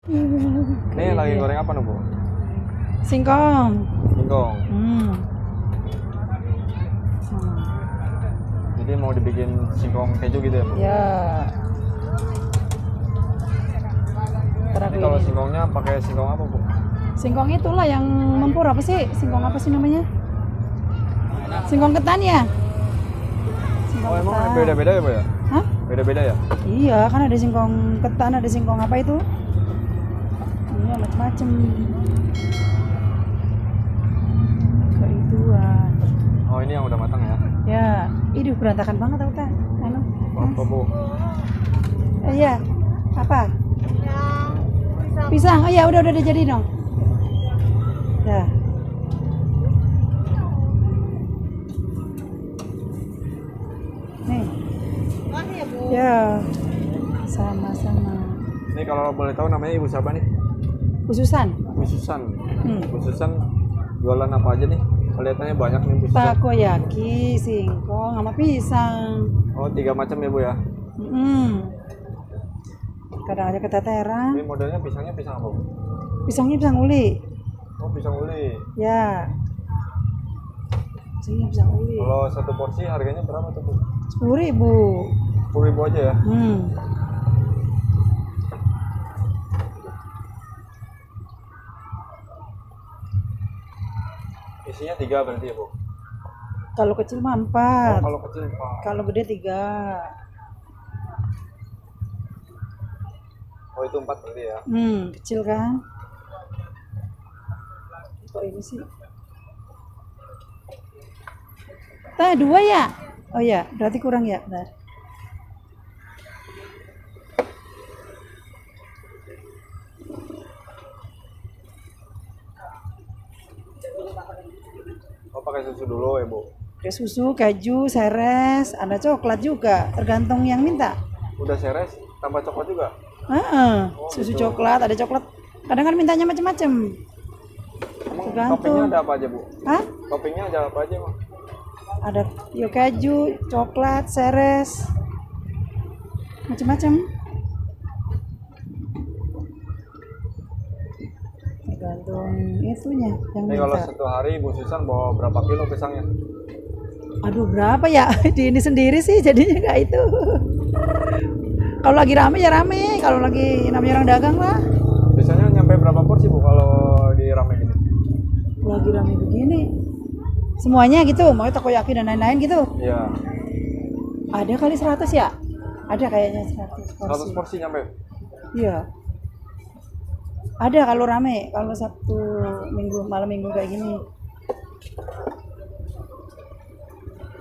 Ini lagi goreng apa nih, Bu? Singkong. Singkong. Jadi mau dibikin singkong keju gitu ya, Bu? Ya. Ini kalau singkongnya pakai singkong apa, Bu? Singkong itulah yang mempur apa sih? Singkong apa sih namanya? Singkong ketan ya? Oh, emang beda-beda ya, Bu ya? Hah? Beda-beda ya? Iya, kan ada singkong ketan, ada singkong apa itu? Iya, macam-macam. Keituan. Oh, ini yang udah matang ya? Ya, ini berantakan banget tau tak? Anu. Apa, Bu? Iya. Apa? Pisang. Oh ya, udah jadi dong. Dah. Nih. Ya. Sama-sama. Ini kalau boleh tahu namanya Ibu siapa nih? Bu Susan. Bu Susan. Bu Susan jualan apa aja nih? Kelihatannya banyak nih, Bu Susan. Takoyaki, singkong, sama pisang. Oh, 3 macam ya, Bu ya? Kadang ada keteteran. Ini modelnya pisangnya pisang apa, Bu? Pisangnya pisang uli. Oh, pisang uli. Ya. Pisangnya pisang uli. Kalau satu porsi harganya berapa tuh, Bu? 10.000. 10.000 aja ya? Isinya 3 berarti ya, Bu? Kalau kecil mah 4. Oh, kalau kecil 4. Kalau gede 3. Oh, itu 4 berarti ya? Kecil kan? Kok ini sih? 2 ya? Oh ya, berarti kurang ya? Bentar. Oh, pakai susu dulu ya, Bu? Ada susu, keju, seres, ada coklat juga, tergantung yang minta. Udah seres, tambah coklat juga? Susu gitu. Coklat, ada coklat. Kadang kan mintanya macam-macam. Emang toppingnya ada apa aja, Bu? Hah? Toppingnya ada apa aja, Bang? Ada keju, coklat, seres, macam-macam. Tergantung itunya yang minta. Ini kalau satu hari Bu Susan bawa berapa kilo pisangnya? Aduh, berapa ya? Di ini sendiri sih jadinya kayak itu. Kalau lagi rame ya rame, kalau lagi namanya orang dagang lah. Biasanya nyampe berapa porsi, Bu, kalau di rame gini? Lagi rame begini. Semuanya gitu, mau takoyaki dan lain-lain gitu. Iya. Ada kali 100 ya? Ada kayaknya 100 porsi. 100 porsi nyampe? Iya. Ada kalau rame, kalau Sabtu minggu, malam minggu kayak gini.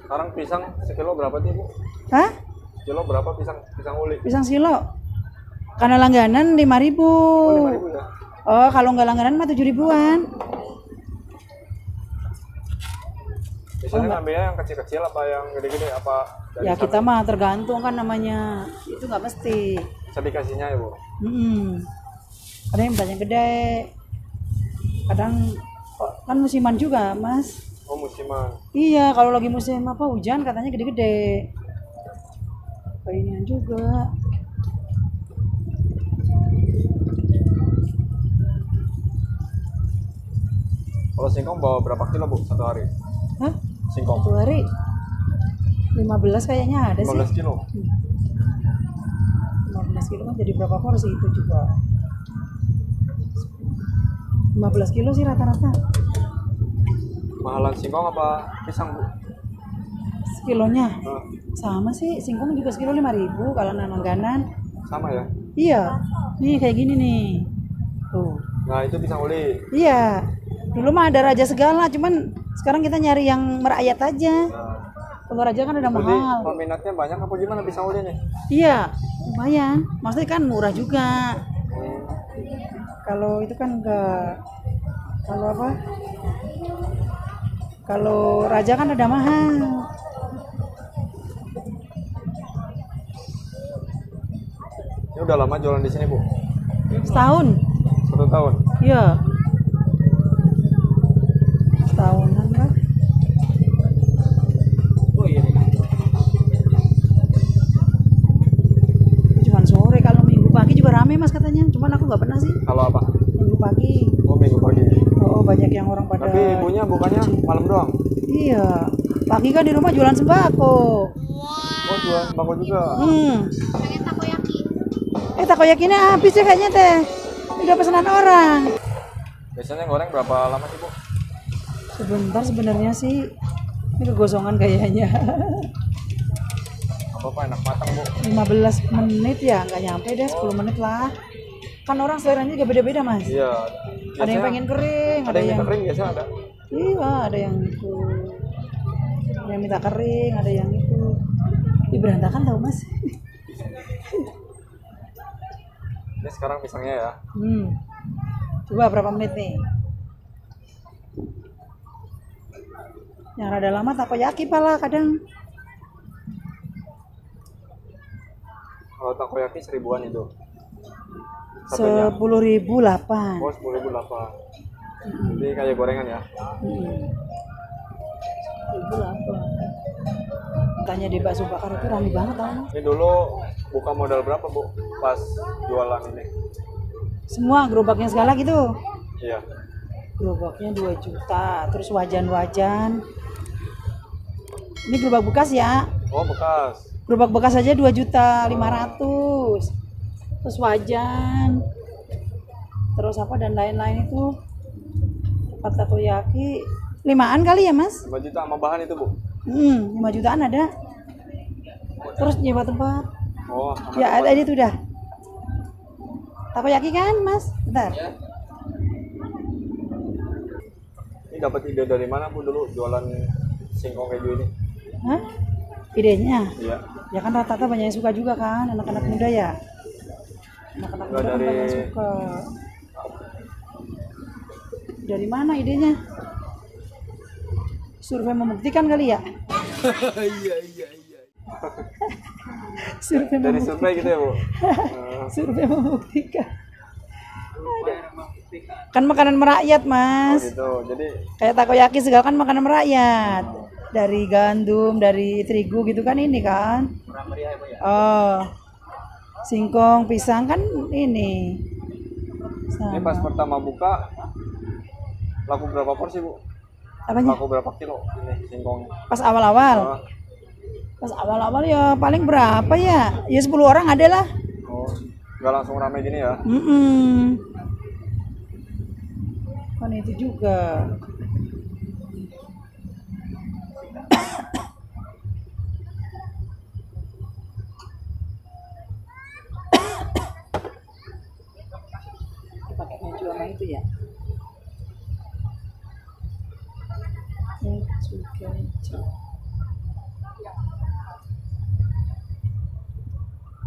Sekarang pisang sekilo berapa sih, Bu? Hah? Kilo berapa pisang uli? Pisang silo. Karena langganan 5.000. Oh, 5.000 ya? Oh, kalau nggak langganan mah 7.000-an. Biasanya ngambilnya yang kecil-kecil apa yang gede-gede apa? Ya kita mah tergantung kan namanya. Itu nggak mesti. Bisa dikasihnya ya, Bu? Ada yang banyak gede. Kadang kan musiman juga, Mas. Oh, musiman. Iya, kalau lagi musim apa hujan katanya gede-gede. Kainian juga. Kalau singkong bawa berapa kilo, Bu, satu hari? Hah? Singkong? Satu hari 15 kayaknya ada 15 sih. 15 kilo? 15 kilo kan jadi berapa porsi itu juga? 15 kilo sih rata-rata. Mahalan singkong apa pisang, Bu? Sekilonya? Sama sih, singkong juga sekilo 5.000 kalau langganan. Sama ya? Iya, nih kayak gini nih. Tuh. Nah, itu pisang uli. Iya, dulu mah ada raja segala, cuman sekarang kita nyari yang merakyat aja. Kalau raja kan udah mahal. Peminatnya banyak apa gimana pisang uli nih? Iya, lumayan. Maksudnya kan murah juga. Kalau itu kan enggak. Kalau apa? Kalau raja kan udah mahal. Ini udah lama jualan di sini, Bu? Setahun. 1 tahun? Iya. Setahunan lah. Oh iya. Cuman sore, kalau minggu pagi juga rame Mas katanya, cuman aku nggak pernah sih. Kalau apa? Minggu pagi. Oh, minggu pagi. Oh, banyak yang orang pada. Tapi ibunya bukannya malam doang. Iya. Pagi kan di rumah jualan sembako. Oh, jualan sembako juga. Pengen takoyaki. Takoyakinya habis ya kayaknya teh. Udah pesanan orang. Biasanya goreng berapa lama sih, Bu? Sebentar sebenarnya sih. Ini kegosongan kayaknya. Apa enak matang, Bu? 15 menit ya, nggak nyampe deh, 10 menit lah. Kan orang seleranya juga beda-beda, Mas. Iya. Ada yang pengen kering, ada yang kering biasa ada. Iya, ada yang itu. Ada yang minta kering, ada yang itu. Ih, berantakan tau, Mas. Ini sekarang pisangnya ya. Coba berapa menit nih? Yang rada lama takoyaki pala kadang. Kalau takoyaki 1000-an itu. Satunya. 10.008. Oh, 10.008. Jadi kayak gorengan ya. 10.008. Tanya di bakso bakar itu rame banget tau. Ini dulu buka modal berapa, Bu? Pas jualan ini. Semua gerobaknya segala gitu. Iya. Gerobaknya 2 juta, terus wajan-wajan. Ini gerobak bekas ya. Oh, bekas. Gerobak bekas aja 2.500.000. Terus wajan. Terus apa dan lain-lain itu. Tempat takoyaki 5-an kali ya, Mas? 5 juta sama bahan itu, Bu? 5 jutaan ada. Terus nyewa tempat. Oh, sama Ya, ada itu udah. Takoyaki kan, Mas? Bentar. ya. Ini dapat ide dari mana, Bu, dulu jualan singkong keju ini? Hah? Idenya? Iya. Ya kan rata-rata banyak yang suka juga kan, anak-anak muda ya. Anak-anak Enggak muda kan dari- banyak yang suka. Dari mana idenya? Survei membuktikan kali ya? Iya. Survei Dari membuktikan. survei gitu ya, Bu? Survei membuktikan. Kan makanan merakyat, Oh, Mas. gitu. Jadi Kayak takoyaki segala kan makanan merakyat. Dari gandum, dari terigu gitu kan ini kan. Oh. Singkong, pisang kan ini. ini pas pertama buka laku berapa porsi, Bu? Apanya? Laku berapa kilo ini singkongnya? Pas awal-awal. Oh, Pas awal-awal ya paling berapa ya? Ya 10 orang ada lah. oh, nggak langsung rame gini ya? Kan itu juga. Pakai baju sama itu ya.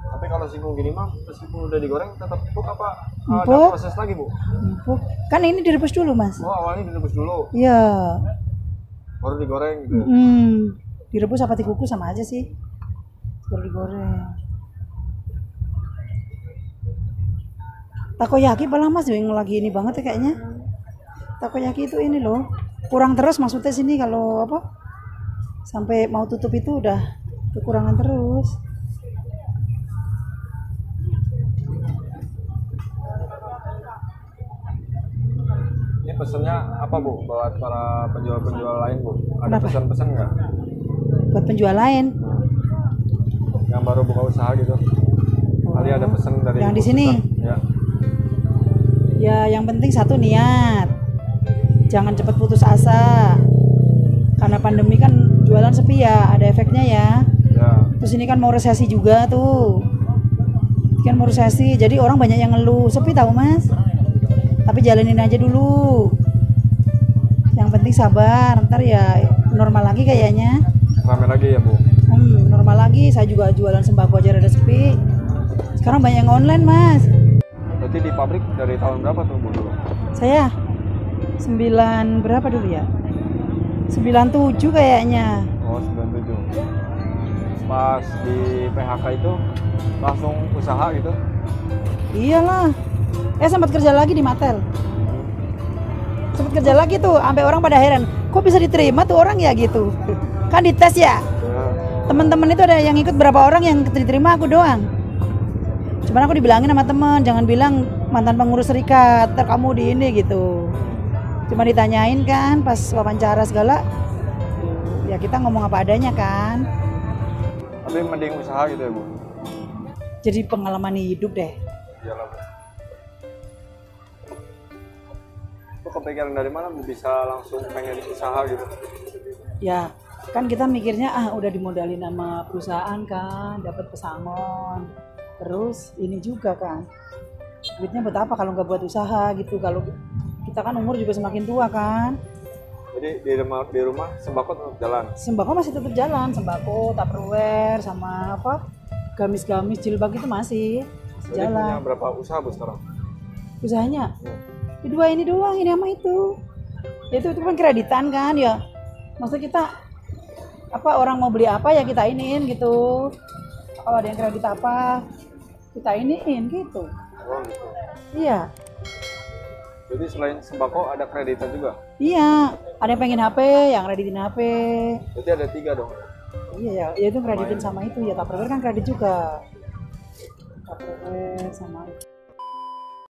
Tapi kalau singkong gini mah meskipun udah digoreng tetap empuk apa? Ada Empuk. proses lagi, Bu? Empuk. Kan ini direbus dulu, Mas. Oh, awalnya direbus dulu, Iya. baru digoreng gitu. Direbus apa dikukus sama aja sih. Baru digoreng. Takoyaki paling Mas yang lagi ini banget ya kayaknya. Takoyaki itu ini loh. Kurang terus maksudnya sini kalau apa? Sampai mau tutup itu udah kekurangan terus. Ini pesennya apa, Bu? Buat para penjual-penjual lain, Bu? Ada Kenapa? pesan-pesan nggak? Buat penjual lain. Yang baru buka usaha gitu. Kali ada pesan dari Yang Bu di sini? Susan? Ya. Ya yang penting satu niat. Jangan cepat putus asa. Karena pandemi kan jualan sepi ya, ada efeknya ya. Ya. Terus ini kan mau resesi juga tuh. Kan mau resesi, jadi orang banyak yang ngeluh. Sepi tahu, Mas. Tapi jalanin aja dulu. Yang penting sabar, ntar ya normal lagi kayaknya. Rame lagi ya, Bu? Normal lagi, saya juga jualan sembako aja rada sepi. Sekarang banyak yang online, Mas. Berarti di pabrik dari tahun berapa tuh, Bu, dulu? Saya 9 berapa dulu ya? 97 kayaknya. Oh, 97. Pas di PHK itu langsung usaha gitu? Iyalah. Sempat kerja lagi di Matel. Sempat kerja lagi tuh, sampai orang pada heran. Kok bisa diterima tuh orang ya gitu? Kan dites ya. Ya. Teman-teman itu ada yang ikut berapa orang yang diterima, aku doang. Cuman aku dibilangin sama temen, jangan bilang mantan pengurus serikat, ntar kamu di ini gitu. Cuma ditanyain kan pas wawancara segala, ya kita ngomong apa adanya kan. Tapi mending usaha gitu ya Bu? Jadi pengalaman hidup deh. Iyalah Bu. Itu kepikiran dari mana Bu bisa langsung pengen usaha gitu? Ya kan kita mikirnya udah dimodalin sama perusahaan kan, dapat pesangon. Terus ini juga kan, duitnya buat apa kalau nggak buat usaha gitu. Kalau kita kan umur juga semakin tua kan. Jadi di rumah sembako tetap jalan? Sembako masih tetap jalan, sembako, tupperware, sama apa gamis-gamis, jilbab itu masih Jadi jalan. punya berapa usaha Bu sekarang? Usahanya dua ini doang, ini sama itu. Itu kan kreditan kan ya. Maksud kita apa, orang mau beli apa ya kita iniin gitu. Kalau ada yang kredit apa kita iniin gitu. Oh gitu. Iya. Jadi selain sembako ada kreditan juga? Iya, ada yang pengen HP, yang kreditin HP. Berarti ada 3 dong? Iya ya, itu kreditin sama itu ya, Tupperware kan kredit juga. Tupperware sama itu.